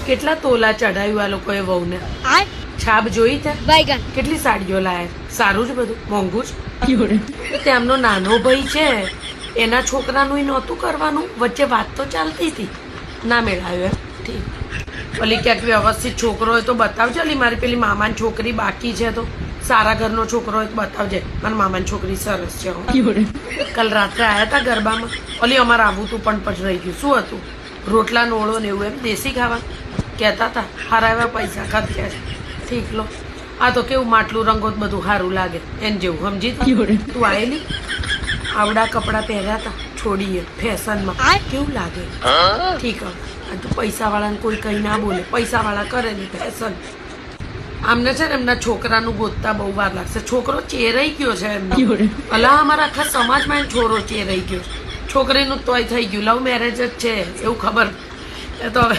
કેટલા તોલા ચડાવ્યું આ લોકોએ વહુને? છાપ જોઈ તે? કેટલી સાડીઓ લાયા? સારું જ બધું, મોંઘું જ. તેમનો નાનો ભાઈ છે, એના છોકરાનું નહોતું કરવાનું, વચ્ચે વાત તો ચાલતી હતી, ના મેળાવ્યો એમ. ઠીક, ઓલી ક્યાંક વ્યવસ્થિત છોકરો હોય તો બતાવજે. ઓલી મારી પેલી મામાની છોકરી બાકી છે, તો સારા ઘરનો છોકરો હોય તો બતાવજે. મારી મામાની છોકરી સરસ છે. કાલ રાત્રે આવ્યા હતા ગરબામાં. ઓલી અમારે આવું તું પણ પછી રહી ગયું. શું હતું? રોટલા નોળો ને એવું એમ દેશી ખાવા કહેતા હતા. હારા એવા પૈસા ખર્ચ્યા છે. ઠીક લો. આ તો કેવું માટલું રંગોત બધું સારું લાગે એને જેવું, સમજી તું આવેલી? આવડા કપડાં પહેર્યા હતા છોડીએ ફેશનમાં, કેવું લાગે? ઠીક હવે તો પૈસાવાળાને કોઈ કંઈ ના બોલે, પૈસાવાળા કરે ને ફેશન. આમને છે ને એમના છોકરાનું ગોતતા બહુ વાર લાગશે. છોકરો ચેરાઈ ગયો છે એમનો. અલા અમારા આખા સમાજમાં એમ છોરો ચેરાઈ ગયો છે. છોકરીનું તોય થઈ ગયું, લવ મેરેજ જ છે એવું ખબર. એ તો હવે